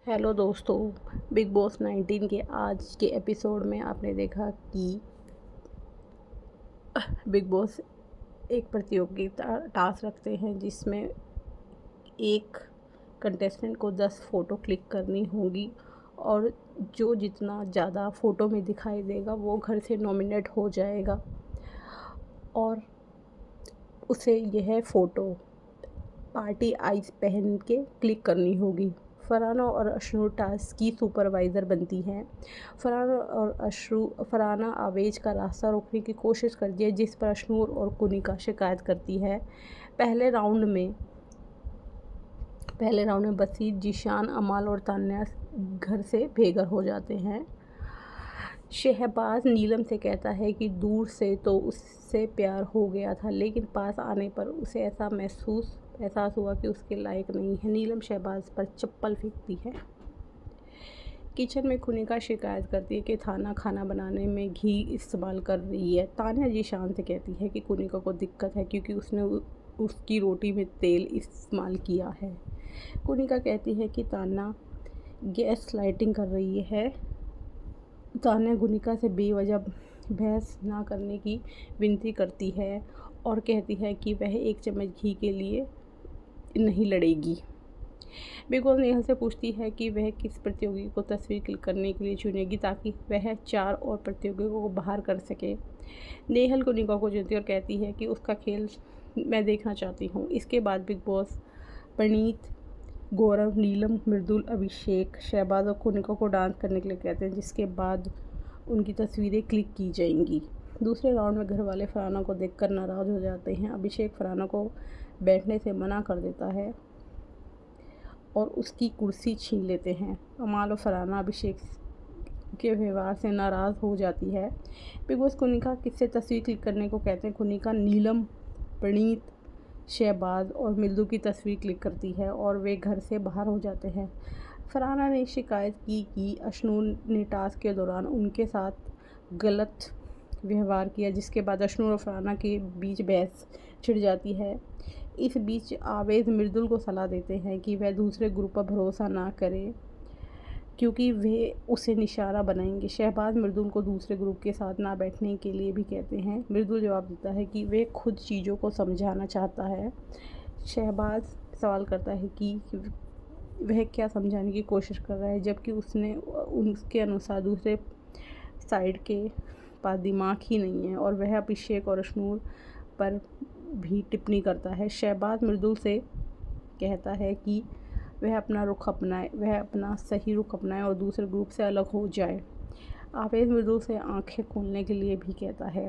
Hello दोस्तों। Big boss 19 के आज के एपिसोड में आपने देखा कि बिग बॉस एक प्रतियोगिता टास्क रखते हैं जिसमें एक कंटेस्टेंट को 10 फ़ोटो क्लिक करनी होगी और जो जितना ज़्यादा फ़ोटो में दिखाई देगा वो घर से नॉमिनेट हो जाएगा और उसे यह फ़ोटो पार्टी आइज पहन के क्लिक करनी होगी। फरहाना और अशनूर टास्क की सुपरवाइज़र बनती हैं। फरहाना आवेश का रास्ता रोकने की कोशिश करती है जिस पर अशनूर और कुनिका शिकायत करती है। पहले राउंड में बसीर, जीशान, अमाल और तान्या घर से बेघर हो जाते हैं। शहबाज नीलम से कहता है कि दूर से तो उससे प्यार हो गया था लेकिन पास आने पर उसे एहसास हुआ कि उसके लायक नहीं है। नीलम शहबाज पर चप्पल फेंकती है। किचन में कुनिका शिकायत करती है कि थाना खाना बनाने में घी इस्तेमाल कर रही है। तान्या जीशान से कहती है कि कुनिका को दिक्कत है क्योंकि उसने उसकी रोटी में तेल इस्तेमाल किया है। कुनिका कहती है कि तान्या गैस लाइटिंग कर रही है। तान्या कुनिका से बेवजह बहस ना करने की विनती करती है और कहती है कि वह एक चम्मच घी के लिए नहीं लड़ेगी। बिग बॉस नेहल से पूछती है कि वह किस प्रतियोगी को तस्वीर क्लिक करने के लिए चुनेगी ताकि वह 4 और प्रतियोगियों को बाहर कर सके। नेहल कुनिका को चुनती और कहती है कि उसका खेल मैं देखना चाहती हूँ। इसके बाद बिग बॉस प्रणीत, गौरव, नीलम, मृदुल, अभिषेक, शहबाज और कुनिका को डांस करने के लिए कहते हैं जिसके बाद उनकी तस्वीरें क्लिक की जाएंगी। दूसरे राउंड में घर वाले फरहाना को देखकर नाराज़ हो जाते हैं। अभिषेक फरहाना को बैठने से मना कर देता है और उसकी कुर्सी छीन लेते हैं। अमाल और फरहाना अभिषेक के व्यवहार से नाराज़ हो जाती है। बिग बॉस कुनिका किससे तस्वीर क्लिक करने को कहते हैं। कुनिका नीलम, प्रणीत, शहबाज और मिल्दू की तस्वीर क्लिक करती है और वे घर से बाहर हो जाते हैं। फरहाना ने शिकायत की कि अशनूर ने टास्क के दौरान उनके साथ गलत व्यवहार किया जिसके बाद अशनूर और फरहाना के बीच बहस छिड़ जाती है। इस बीच आवेद मृदुल को सलाह देते हैं कि वह दूसरे ग्रुप पर भरोसा ना करे क्योंकि वे उसे निशाना बनाएंगे। शहबाज मृदुल को दूसरे ग्रुप के साथ ना बैठने के लिए भी कहते हैं। मृदुल जवाब देता है कि वे खुद चीज़ों को समझाना चाहता है। शहबाज सवाल करता है कि वह क्या समझाने की कोशिश कर रहा है जबकि उसके अनुसार दूसरे साइड के पास दिमाग ही नहीं है और वह अभिषेक और अशनूर पर भी टिप्पणी करता है। शहबाज मृदुल से कहता है कि वह अपना सही रुख अपनाए और दूसरे ग्रुप से अलग हो जाए। आवेश मृदुल से आंखें खोलने के लिए भी कहता है।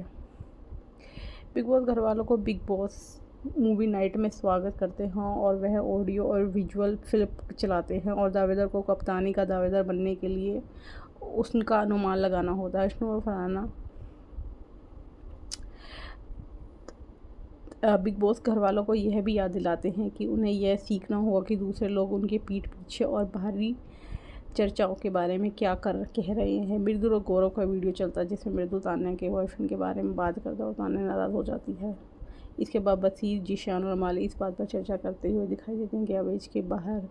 बिग बॉस घर वालों को बिग बॉस मूवी नाइट में स्वागत करते हैं और वह ऑडियो और विजुअल फिल्म चलाते हैं और दावेदार को कप्तानी का दावेदार बनने के लिए उसका अनुमान लगाना होता है। अशनूर और फरहाना बिग बॉस घर वालों को यह भी याद दिलाते हैं कि उन्हें यह सीखना होगा कि दूसरे लोग उनके पीठ पीछे और बाहरी चर्चाओं के बारे में क्या कह रहे हैं। मृदुल और गौरव का वीडियो चलता है जिसमें मृदुल तान्या के बॉयफ्रेंड के बारे में बात करता है और तान्या नाराज़ हो जाती है। इसके बाद बसीर, जीशान और माली इस बात पर चर्चा करते हुए दिखाई देते हैं कि आवेश के बाहर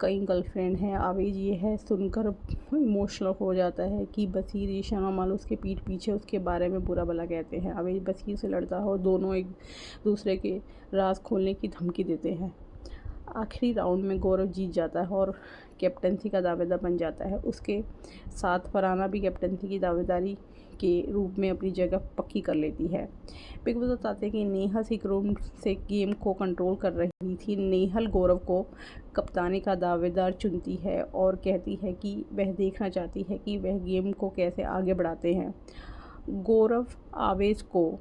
कई गर्लफ्रेंड हैं। आवेश यह सुनकर इमोशनल हो जाता है कि बसीर, जीशान और माल उसके पीठ पीछे उसके बारे में बुरा भला कहते हैं। आवेश बसीर से लड़ता है और दोनों एक दूसरे के राज खोलने की धमकी देते हैं। आखिरी राउंड में गौरव जीत जाता है और कैप्टनसी का दावेदार बन जाता है। उसके साथ फरहाना भी कैप्टनसी की दावेदारी के रूप में अपनी जगह पक्की कर लेती है। बिग बॉस बताते हैं कि नेहल सिक रूम से गेम को कंट्रोल कर रही थी। नेहल गौरव को कप्तानी का दावेदार चुनती है और कहती है कि वह देखना चाहती है कि वह गेम को कैसे आगे बढ़ाते हैं। गौरव आवेश को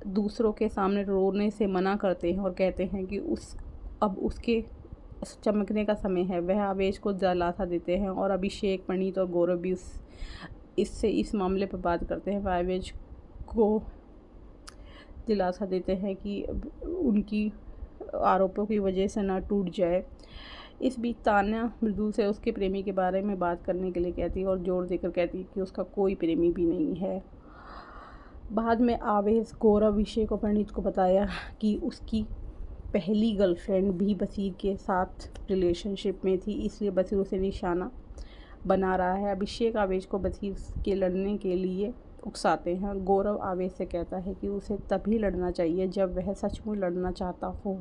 दूसरों के सामने रोने से मना करते हैं और कहते हैं कि अब उसके चमकने का समय है। वह आवेश को दिलासा देते हैं और अभिषेक, प्रणीत और गौरव भी इस मामले पर बात करते हैं। वह आवेश को दिलासा देते हैं कि उनकी आरोपों की वजह से ना टूट जाए। इस बीच तान्या मृदुल से उसके प्रेमी के बारे में बात करने के लिए कहती है और जोर देकर कहती है कि उसका कोई प्रेमी भी नहीं है। बाद में आवेश, गौरव, अभिषेक और प्रणीत को बताया कि उसकी पहली गर्लफ्रेंड भी बसीर के साथ रिलेशनशिप में थी, इसलिए बसीर उसे निशाना बना रहा है। अभिषेक आवेश को बसीर के लड़ने के लिए उकसाते हैं। गौरव आवेश से कहता है कि उसे तभी लड़ना चाहिए जब वह सचमुच लड़ना चाहता हो,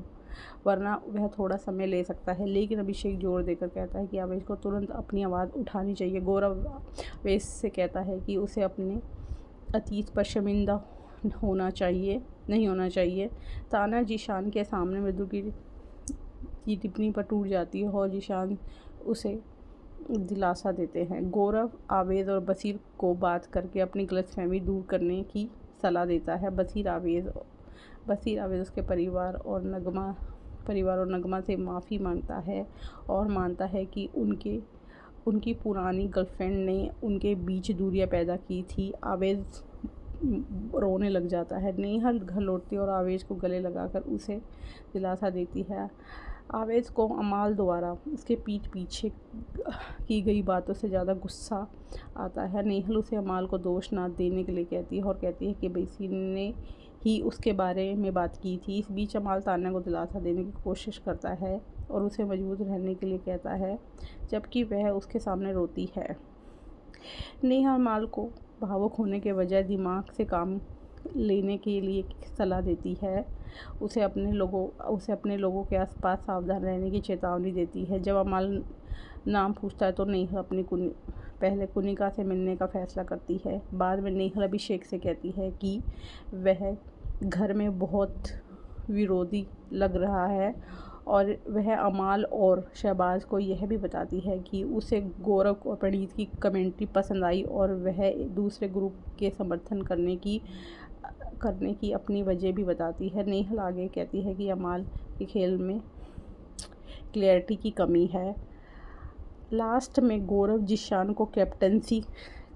वरना वह थोड़ा समय ले सकता है। लेकिन अभिषेक जोर देकर कहता है कि आवेश को तुरंत अपनी आवाज़ उठानी चाहिए। गौरव आवेश से कहता है कि उसे अपने अतीत पर शर्मिंदा नहीं होना चाहिए। ताना जीशान के सामने मृदु की टिप्पणी पर टूट जाती है और जीशान उसे दिलासा देते हैं। गौरव आवेश और बसीर को बात करके अपनी गलतफहमी दूर करने की सलाह देता है। बसीर आवेश उसके परिवार और नगमा से माफ़ी मांगता है और मानता है कि उनकी पुरानी गर्लफ्रेंड ने उनके बीच दूरियां पैदा की थी। आवेश रोने लग जाता है। नेहा घर लौटती है और आवेश को गले लगाकर उसे दिलासा देती है। आवेश को अमाल द्वारा उसके पीठ पीछे की गई बातों से ज़्यादा गुस्सा आता है। नेहल उसे अमाल को दोष ना देने के लिए कहती है और कहती है कि बसीर ने ही उसके बारे में बात की थी। इस बीच अमाल तान्या को दिलासा देने की कोशिश करता है और उसे मजबूत रहने के लिए कहता है, जबकि वह उसके सामने रोती है। नेहा अमाल को भावुक होने के बजाय दिमाग से काम लेने के लिए सलाह देती है। उसे अपने लोगों के आसपास सावधान रहने की चेतावनी देती है। जब अमाल नाम पूछता है तो नेहा पहले कुनिका से मिलने का फैसला करती है। बाद में नेहा अभिषेक से कहती है कि वह घर में बहुत विरोधी लग रहा है और वह अमाल और शहबाज को यह भी बताती है कि उसे गौरव और प्रणीत की कमेंट्री पसंद आई और वह दूसरे ग्रुप के समर्थन करने की अपनी वजह भी बताती है। नेहल आगे कहती है कि अमाल के खेल में क्लैरिटी की कमी है। लास्ट में गौरव जिशान को कैप्टनसी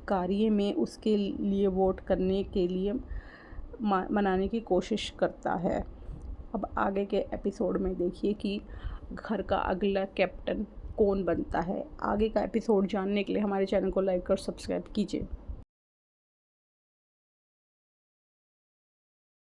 कार्य में उसके लिए वोट करने के लिए मनाने की कोशिश करता है। अब आगे के एपिसोड में देखिए कि घर का अगला कैप्टन कौन बनता है। आगे का एपिसोड जानने के लिए हमारे चैनल को लाइक और सब्सक्राइब कीजिए।